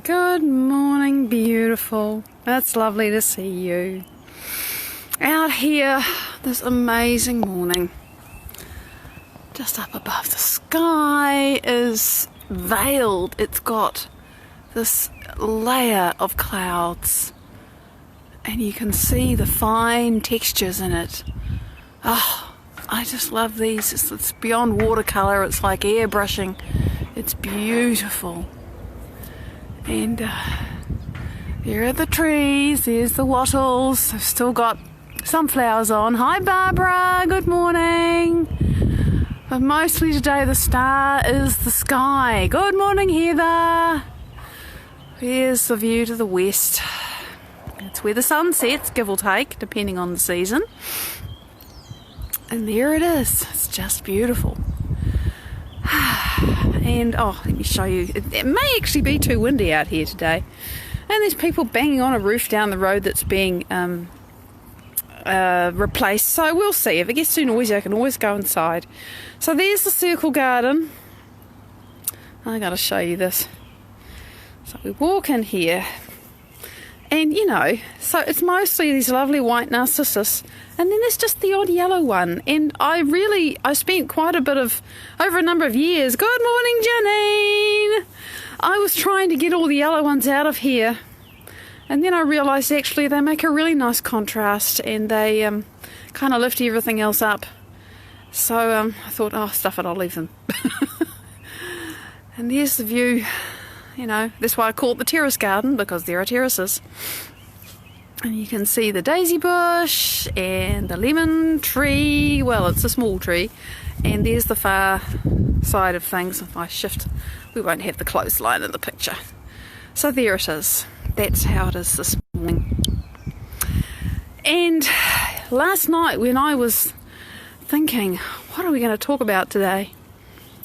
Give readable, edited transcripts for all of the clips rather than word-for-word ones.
Good morning, beautiful. That's lovely to see you. Out here, this amazing morning, just up above the sky is veiled. It's got this layer of clouds and you can see the fine textures in it. Oh, I just love these. It's beyond watercolour. It's like airbrushing. It's beautiful. And there are the trees. There's the wattles. I've still got some flowers on. Hi Barbara, good morning. But mostly today the star is the sky. Good morning Heather. Here's the view to the west. It's where the sun sets, give or take, depending on the season. And there it is. It's just beautiful. And let me show you. It may actually be too windy out here today. And there's people banging on a roof down the road that's being replaced. So we'll see. If it gets too noisy, I can always go inside. So there's the circle garden. I got to show you this. So we walk in here. And so it's mostly these lovely white narcissus, and then there's just the odd yellow one. And I spent quite a bit of, over a number of years, good morning Janine, I was trying to get all the yellow ones out of here. And then I realised actually they make a really nice contrast and they kind of lift everything else up. So I thought, stuff it, I'll leave them. And there's the view. That's why I call it the terrace garden, because there are terraces. And you can see the daisy bush and the lemon tree. Well, it's a small tree. And there's the far side of things. If I shift, we won't have the clothesline in the picture. So there it is. That's how it is this morning. And last night when I was thinking, what are we going to talk about today?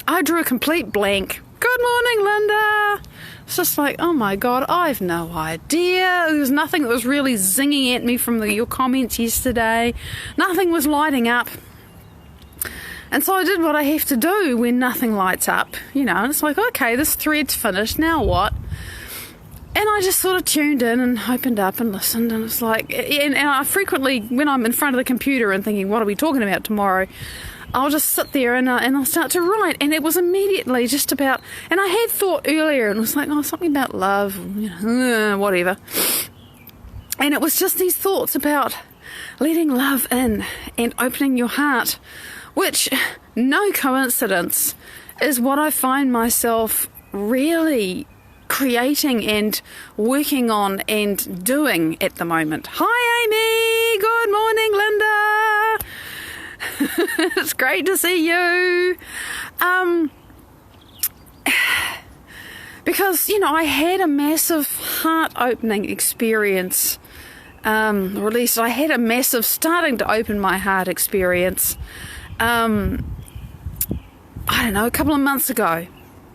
I drew a complete blank. Good morning, Linda. It's just like, oh my God, I've no idea. There was nothing that was really zinging at me from your comments yesterday. Nothing was lighting up. And so I did what I have to do when nothing lights up, and it's like, okay, this thread's finished, now what? And I just sort of tuned in and opened up and listened, and it's like, and I frequently, when I'm in front of the computer and thinking, what are we talking about tomorrow? I'll just sit there and I'll start to write. And it was immediately just about, and I had thought earlier and it was like, something about love, whatever. And it was just these thoughts about letting love in and opening your heart, which, no coincidence, is what I find myself really creating and working on and doing at the moment. Hi Amy, good morning Linda. It's great to see you. Because, I had a massive heart-opening experience, or at least I had a massive starting to open my heart experience, I don't know, a couple of months ago,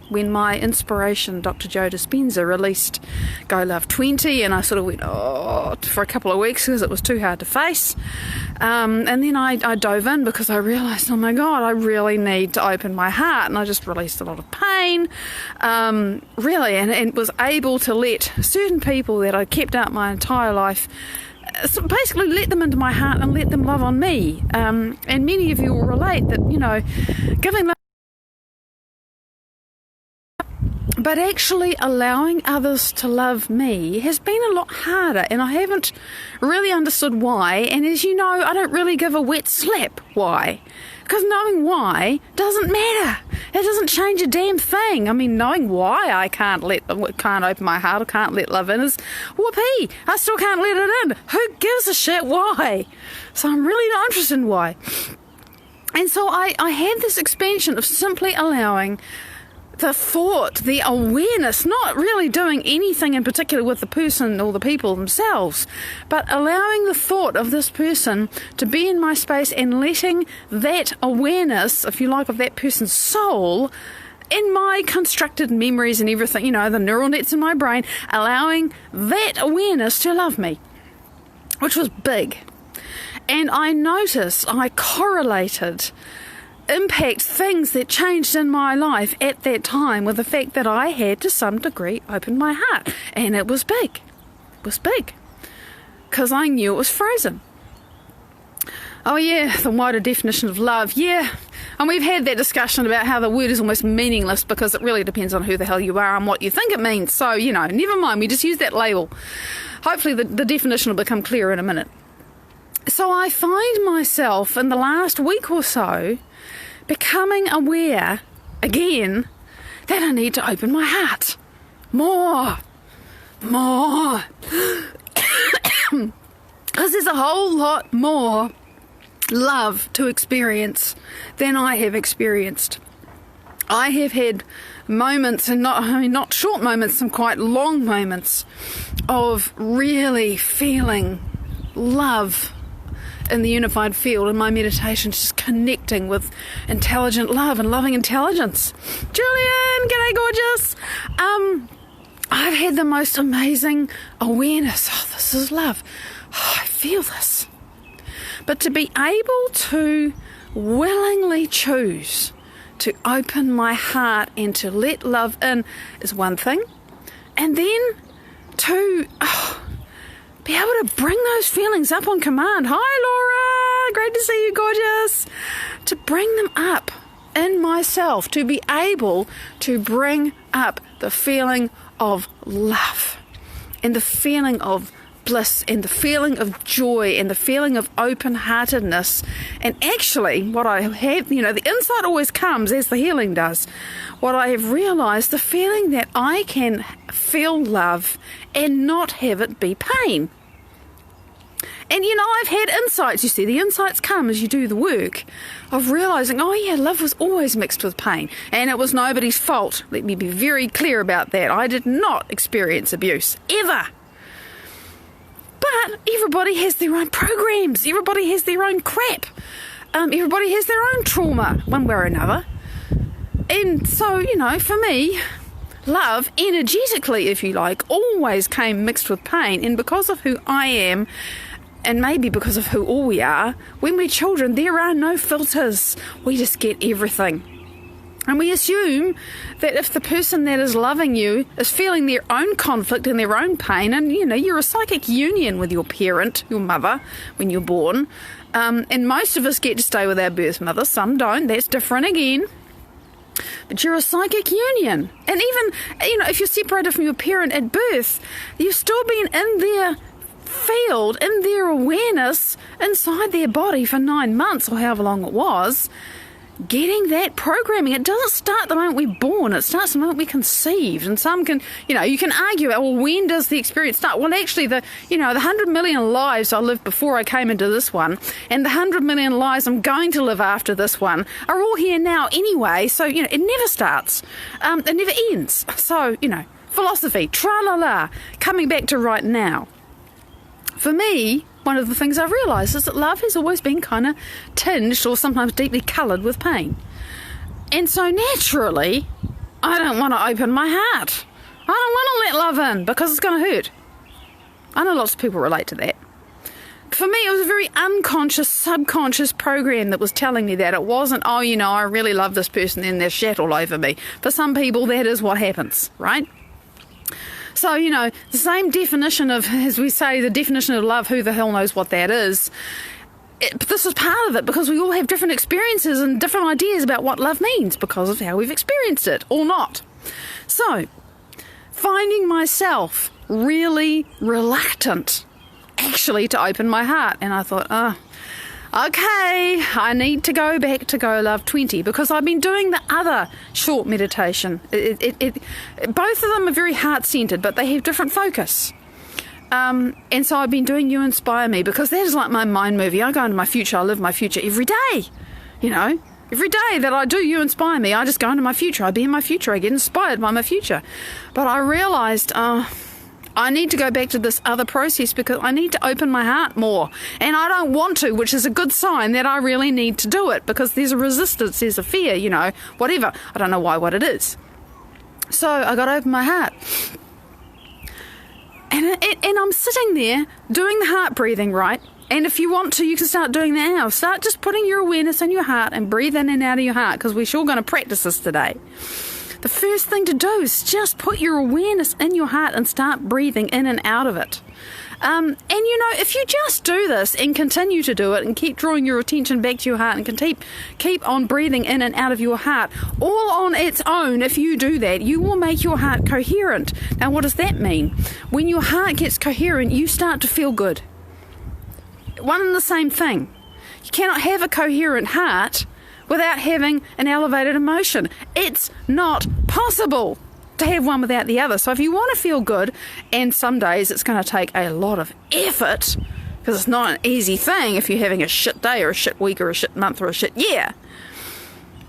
when my inspiration, Dr. Joe Dispenza, released Go Love 20, and I sort of went, for a couple of weeks because it was too hard to face. And then I dove in because I realised, oh my God, I really need to open my heart. And I just released a lot of pain, really, and was able to let certain people that I kept out my entire life, so basically let them into my heart and let them love on me. And many of you will relate that, giving love, but actually allowing others to love me has been a lot harder, and I haven't really understood why. And as you know, I don't really give a wet slap why, because knowing why doesn't matter. It doesn't change a damn thing. I mean, knowing why I can't open my heart or can't let love in is whoopee. I still can't let it in. Who gives a shit why? So I'm really not interested in why. And so I had this expansion of simply allowing the thought, the awareness, not really doing anything in particular with the person or the people themselves, but allowing the thought of this person to be in my space and letting that awareness, if you like, of that person's soul in my constructed memories and everything, the neural nets in my brain, allowing that awareness to love me, which was big. And I noticed, I correlated impact things that changed in my life at that time with the fact that I had to some degree open my heart. And it was big. It was big. Because I knew it was frozen. Oh yeah, the wider definition of love, yeah. And we've had that discussion about how the word is almost meaningless because it really depends on who the hell you are and what you think it means. So, never mind, we just use that label. Hopefully the definition will become clearer in a minute. So I find myself in the last week or so becoming aware, again, that I need to open my heart. More. Because there's a whole lot more love to experience than I have experienced. I have had moments, and not short moments, some quite long moments of really feeling love in the unified field, in my meditation, just connecting with intelligent love and loving intelligence. Julian, g'day gorgeous. I've had the most amazing awareness. Oh, this is love. Oh, I feel this. But to be able to willingly choose to open my heart and to let love in is one thing. And then to be able to bring those feelings up on command. Hi, Laura. Great to see you, gorgeous. To bring them up in myself. To be able to bring up the feeling of love and the feeling of bliss and the feeling of joy and the feeling of open-heartedness. And actually, what I have, the insight always comes as the healing does. What I have realized, the feeling that I can feel love and not have it be pain. And I've had insights, you see, the insights come as you do the work of realizing, oh yeah, love was always mixed with pain. And it was nobody's fault. Let me be very clear about that. I did not experience abuse, ever. But everybody has their own programs. Everybody has their own crap. Everybody has their own trauma, one way or another. And so, for me, love, energetically, if you like, always came mixed with pain. And because of who I am, and maybe because of who all we are, when we're children, there are no filters. We just get everything. And we assume that if the person that is loving you is feeling their own conflict and their own pain, and you're a psychic union with your parent, your mother, when you're born, and most of us get to stay with our birth mother, some don't, that's different again. But you're a psychic union. And even, if you're separated from your parent at birth, you've still been in their field, in their awareness, inside their body for 9 months or however long it was, getting that programming. It doesn't start the moment we're born. It starts the moment we're conceived. And some can, you can argue, well, when does the experience start? Well, actually, the 100 million lives I lived before I came into this one, and the 100 million lives I'm going to live after this one are all here now anyway. So, it never starts. It never ends. So, philosophy, tra-la-la, coming back to right now. For me, one of the things I've realised is that love has always been kind of tinged or sometimes deeply coloured with pain. And so naturally, I don't want to open my heart. I don't want to let love in because it's going to hurt. I know lots of people relate to that. For me, it was a very unconscious, subconscious program that was telling me that. It wasn't, I really love this person and they're shat all over me. For some people, that is what happens, right? So, the same definition of, as we say, the definition of love, who the hell knows what that is. This is part of it because we all have different experiences and different ideas about what love means because of how we've experienced it or not. So, finding myself really reluctant actually to open my heart. And I thought, okay, I need to go back to Go Love 20 because I've been doing the other short meditation. Both of them are very heart-centered, but they have different focus. And so I've been doing You Inspire Me because that is like my mind movie. I go into my future, I live my future every day. Every day that I do You Inspire Me, I just go into my future. I be in my future. I get inspired by my future. But I realised, I need to go back to this other process because I need to open my heart more. And I don't want to, which is a good sign that I really need to do it because there's a resistance, there's a fear, whatever. I don't know what it is. So I got to open my heart. And I'm sitting there doing the heart breathing, right? And if you want to, you can start doing that now. Start just putting your awareness in your heart and breathe in and out of your heart, because we're sure going to practice this today. The first thing to do is just put your awareness in your heart and start breathing in and out of it. And if you just do this and continue to do it and keep drawing your attention back to your heart and can keep on breathing in and out of your heart, all on its own, if you do that, you will make your heart coherent. Now, what does that mean? When your heart gets coherent, you start to feel good. One and the same thing. You cannot have a coherent heart without having an elevated emotion. It's not possible to have one without the other. So if you want to feel good, and some days it's going to take a lot of effort, because it's not an easy thing if you're having a shit day or a shit week or a shit month or a shit year.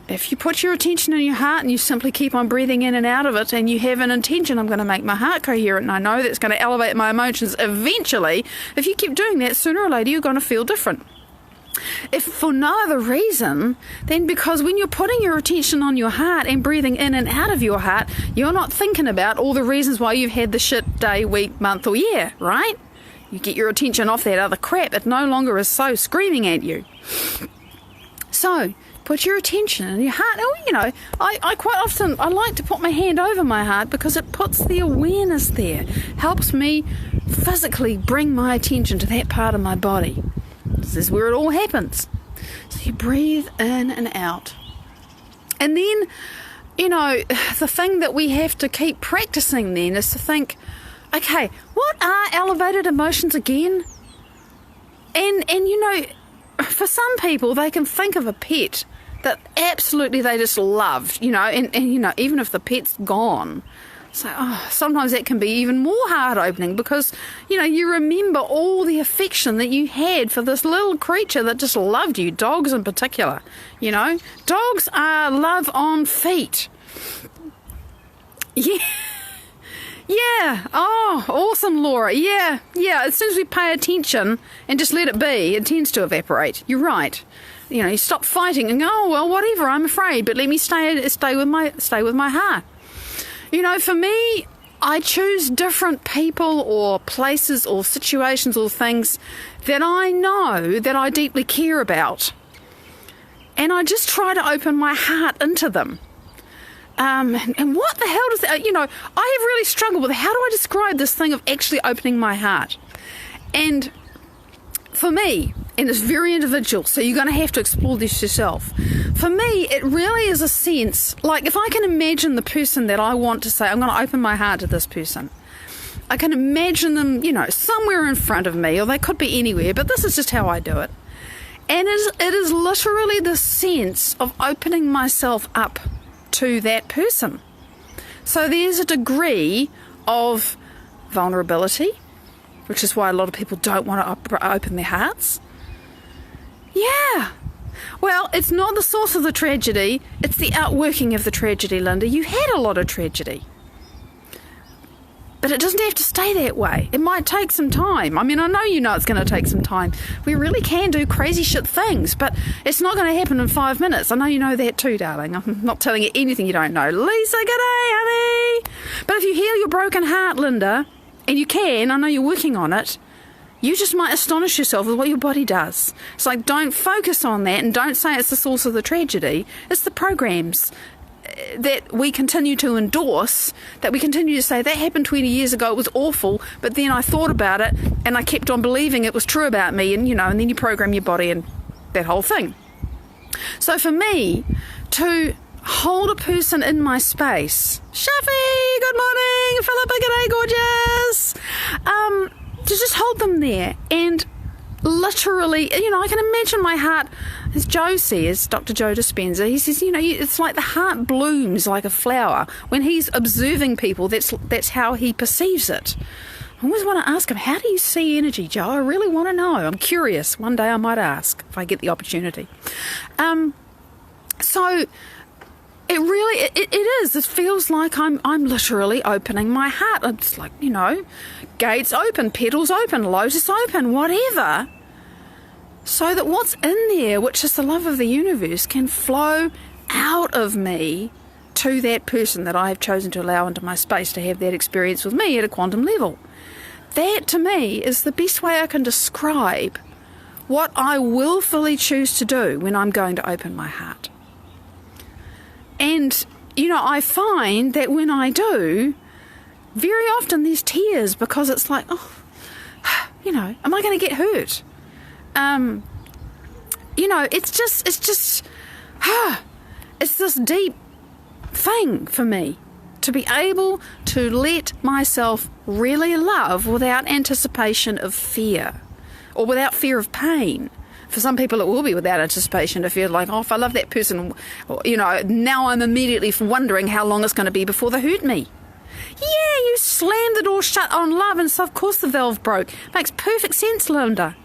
If you put your attention in your heart and you simply keep on breathing in and out of it, and you have an intention, I'm going to make my heart coherent, and I know that's going to elevate my emotions eventually, if you keep doing that, sooner or later you're going to feel different. If for no other reason, then because when you're putting your attention on your heart and breathing in and out of your heart, you're not thinking about all the reasons why you've had the shit day, week, month or year, right? You get your attention off that other crap. It no longer is so screaming at you. So, put your attention in your heart. Oh, I quite often, I like to put my hand over my heart because it puts the awareness there. Helps me physically bring my attention to that part of my body. This is where it all happens. So you breathe in and out. And then, the thing that we have to keep practicing then is to think, okay, what are elevated emotions again? And for some people, they can think of a pet that absolutely they just loved, and even if the pet's gone. So sometimes that can be even more heart-opening because, you remember all the affection that you had for this little creature that just loved you, dogs in particular. Dogs are love on feet. Yeah. Yeah. Oh, awesome, Laura. Yeah. As soon as we pay attention and just let it be, it tends to evaporate. You're right. You stop fighting and go, oh, well, whatever, I'm afraid, but let me stay with my heart. For me, I choose different people or places or situations or things that I know that I deeply care about. And I just try to open my heart into them. And what the hell does that, I have really struggled with how do I describe this thing of actually opening my heart? And for me, and it's very individual, so you're going to have to explore this yourself. For me, it really is a sense, like if I can imagine the person that I want to say, I'm going to open my heart to this person. I can imagine them, somewhere in front of me, or they could be anywhere, but this is just how I do it. And it is literally the sense of opening myself up to that person. So there's a degree of vulnerability, which is why a lot of people don't want to open their hearts. Yeah. Well, it's not the source of the tragedy, it's the outworking of the tragedy, Linda. You had a lot of tragedy. But it doesn't have to stay that way. It might take some time. I mean, I know it's going to take some time. We really can do crazy shit things, but it's not going to happen in 5 minutes. I know you know that too, darling. I'm not telling you anything you don't know. Lisa, g'day, honey. But if you heal your broken heart, Linda, and you can, I know you're working on it, you just might astonish yourself with what your body does. It's like, don't focus on that and don't say it's the source of the tragedy. It's the programs that we continue to endorse, that we continue to say, that happened 20 years ago, it was awful, but then I thought about it and I kept on believing it was true about me, and and then you program your body and that whole thing. So for me, to hold a person in my space, Shafi, good morning, Philippa, g'day, gorgeous, to just hold them there and literally, I can imagine my heart, as Joe says, Dr. Joe Dispenza, he says, it's like the heart blooms like a flower. When he's observing people, that's how he perceives it. I always want to ask him, how do you see energy, Joe? I really want to know. I'm curious. One day I might ask if I get the opportunity. So it really, it is. It feels like I'm literally opening my heart. It's like, gates open, petals open, lotus open, whatever. So that what's in there, which is the love of the universe, can flow out of me to that person that I have chosen to allow into my space to have that experience with me at a quantum level. That, to me, is the best way I can describe what I willfully choose to do when I'm going to open my heart. And, I find that when I do, very often there's tears because it's like, am I going to get hurt? It's this deep thing for me to be able to let myself really love without anticipation of fear or without fear of pain. For some people, it will be without anticipation of fear, like, if I love that person, now I'm immediately wondering how long it's going to be before they hurt me. Yeah, you slammed the door shut on love, and so of course the valve broke. Makes perfect sense, Linda.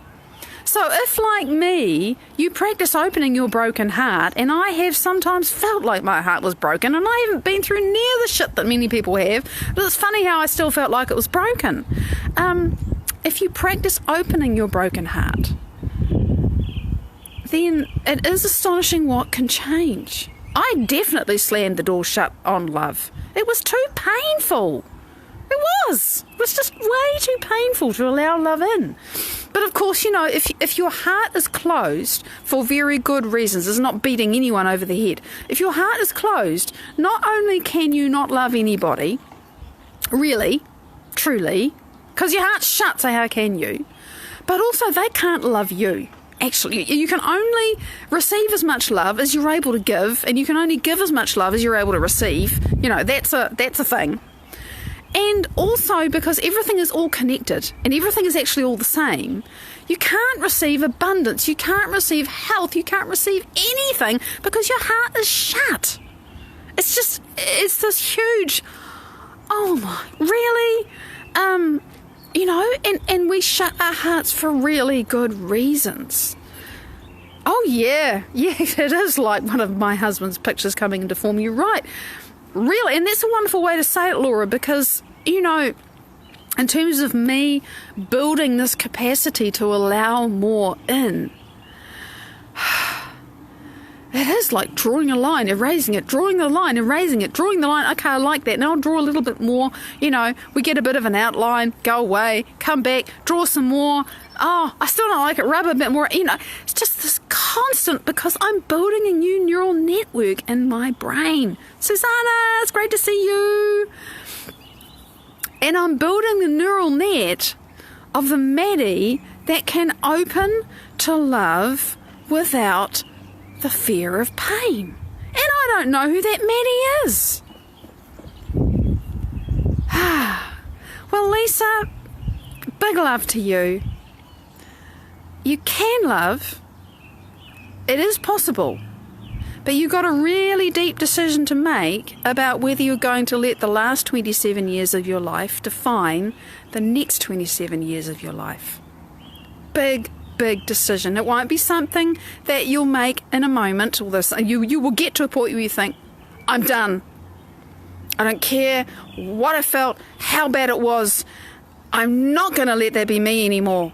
So if, like me, you practice opening your broken heart, and I have sometimes felt like my heart was broken, and I haven't been through near the shit that many people have, but it's funny how I still felt like it was broken. If you practice opening your broken heart, then it is astonishing what can change. I definitely slammed the door shut on love. It was too painful. It was just way too painful to allow love in. But of course, if your heart is closed for very good reasons, it's not beating anyone over the head. If your heart is closed, not only can you not love anybody, really, truly, because your heart's shut, so how can you? But also they can't love you. Actually, you can only receive as much love as you're able to give, and you can only give as much love as you're able to receive. That's a thing. And also, because everything is all connected and everything is actually all the same, you can't receive abundance, you can't receive health, you can't receive anything because your heart is shut. It's this huge, oh my, really? And we shut our hearts for really good reasons. Oh yeah, it is like one of my husband's pictures coming into form. You're right. Really, and that's a wonderful way to say it, Laura, because, in terms of me building this capacity to allow more in, it is like drawing a line, erasing it, drawing the line, erasing it, drawing the line. Okay, I like that. Now I'll draw a little bit more. We get a bit of an outline, go away, come back, draw some more. Oh, I still don't like it, rub a bit more. It's just this constant, because I'm building a new neural network in my brain. Susanna, it's great to see you. And I'm building the neural net of the Maddie that can open to love without the fear of pain. And I don't know who that Maddie is. Well, Lisa, big love to you. You can love. It is possible. But you've got a really deep decision to make about whether you're going to let the last 27 years of your life define the next 27 years of your life. Big decision. It won't be something that you'll make in a moment. You will get to a point where you think, I'm done. I don't care what I felt, how bad it was. I'm not going to let that be me anymore.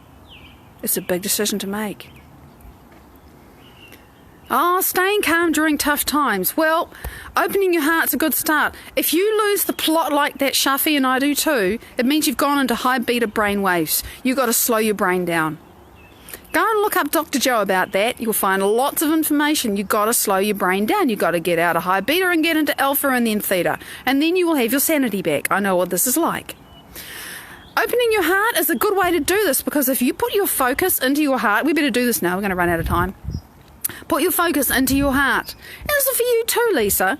It's a big decision to make. Oh, staying calm during tough times. Well, opening your heart's a good start. If you lose the plot like that, Shafi, and I do too, it means you've gone into high beta brain waves. You've got to slow your brain down. Go and look up Dr. Joe about that. You'll find lots of information. You've got to slow your brain down. You've got to get out of high beta and get into alpha and then theta. And then you will have your sanity back. I know what this is like. Opening your heart is a good way to do this, because if you put your focus into your heart, we better do this now, we're going to run out of time. Put your focus into your heart. And this is for you too, Lisa.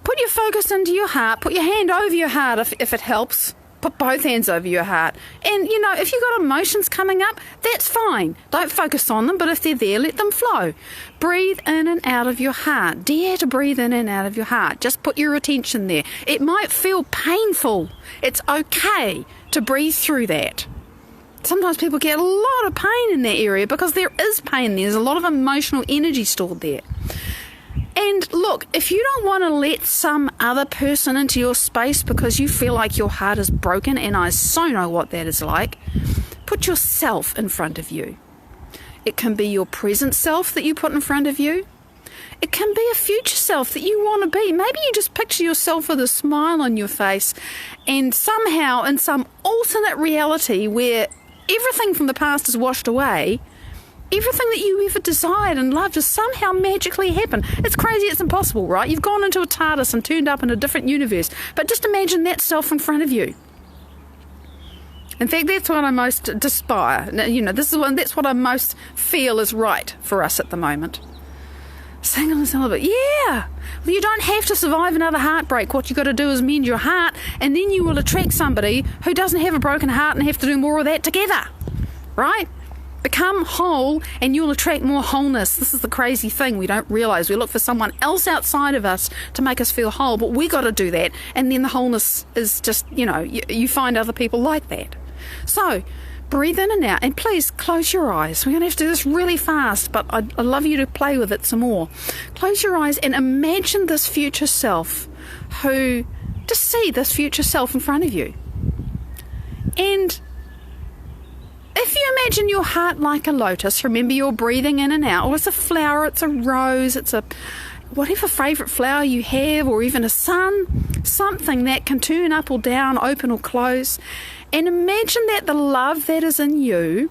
Put your focus into your heart. Put your hand over your heart if it helps. Put both hands over your heart. And, if you've got emotions coming up, that's fine. Don't focus on them, but if they're there, let them flow. Breathe in and out of your heart. Dare to breathe in and out of your heart. Just put your attention there. It might feel painful. It's okay to breathe through that. Sometimes people get a lot of pain in that area because there is pain there. There's a lot of emotional energy stored there. And look, if you don't want to let some other person into your space because you feel like your heart is broken, and I so know what that is like, put yourself in front of you. It can be your present self that you put in front of you. It can be a future self that you want to be. Maybe you just picture yourself with a smile on your face, and somehow in some alternate reality where everything from the past is washed away, everything that you ever desired and loved has somehow magically happened. It's crazy, it's impossible, right? You've gone into a TARDIS and turned up in a different universe, but just imagine that self in front of you. In fact, that's what I most despire. That's what I most feel is right for us at the moment. Single and celibate, yeah. Well, you don't have to survive another heartbreak. What you got to do is mend your heart, and then you will attract somebody who doesn't have a broken heart and have to do more of that together, right? Become whole, and you'll attract more wholeness. This is the crazy thing we don't realise. We look for someone else outside of us to make us feel whole, but we got to do that, and then the wholeness is just, you find other people like that. So, breathe in and out, and please close your eyes. We're going to have to do this really fast, but I'd love you to play with it some more. Close your eyes and imagine this future self just see this future self in front of you. And if you imagine your heart like a lotus, remember you're breathing in and out, or it's a flower, it's a rose, it's a whatever favourite flower you have, or even a sun, something that can turn up or down, open or close. And imagine that the love that is in you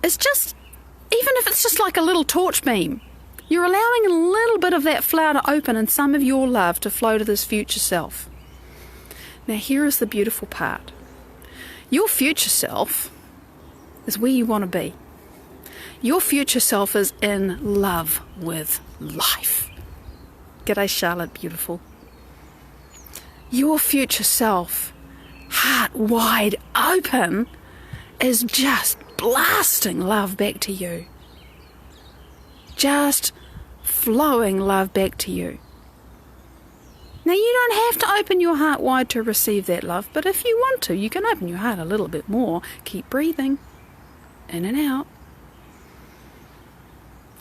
is just, even if it's just like a little torch beam, you're allowing a little bit of that flower to open and some of your love to flow to this future self. Now here is the beautiful part. Your future self is where you want to be. Your future self is in love with life. G'day, Charlotte, beautiful. Your future self, heart wide open, is just blasting love back to you. Just flowing love back to you. Now, you don't have to open your heart wide to receive that love, but if you want to, you can open your heart a little bit more. Keep breathing in and out.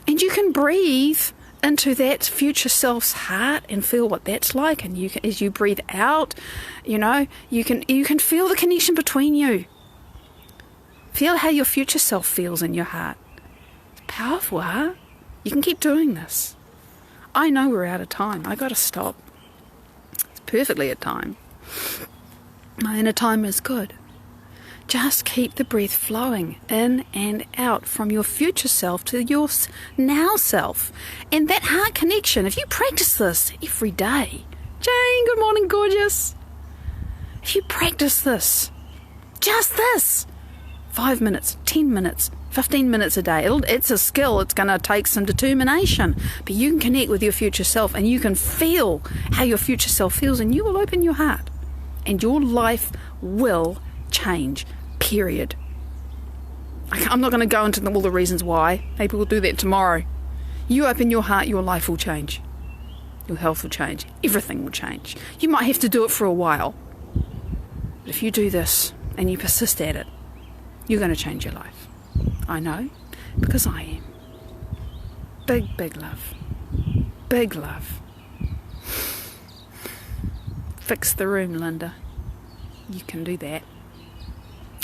And you can breathe into that future self's heart and feel what that's like. And you can, as you breathe out, you can feel the connection between you. Feel how your future self feels in your heart. It's powerful, huh? You can keep doing this. I know we're out of time. I got to stop. It's perfectly at time. My inner time is good. Just keep the breath flowing in and out from your future self to your now self. And that heart connection, if you practice this every day. Jane, good morning, gorgeous. If you practice this, just this, 5 minutes, 10 minutes, 15 minutes a day. It's a skill. It's going to take some determination. But you can connect with your future self and you can feel how your future self feels, and you will open your heart. And your life will change. Period. I'm not going to go into all the reasons why. Maybe we'll do that tomorrow. You open your heart, your life will change. Your health will change. Everything will change. You might have to do it for a while. But if you do this and you persist at it, you're going to change your life. I know, because I am. Big, big love. Big love. Fix the room, Linda. You can do that.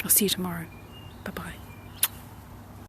I'll see you tomorrow. Bye-bye.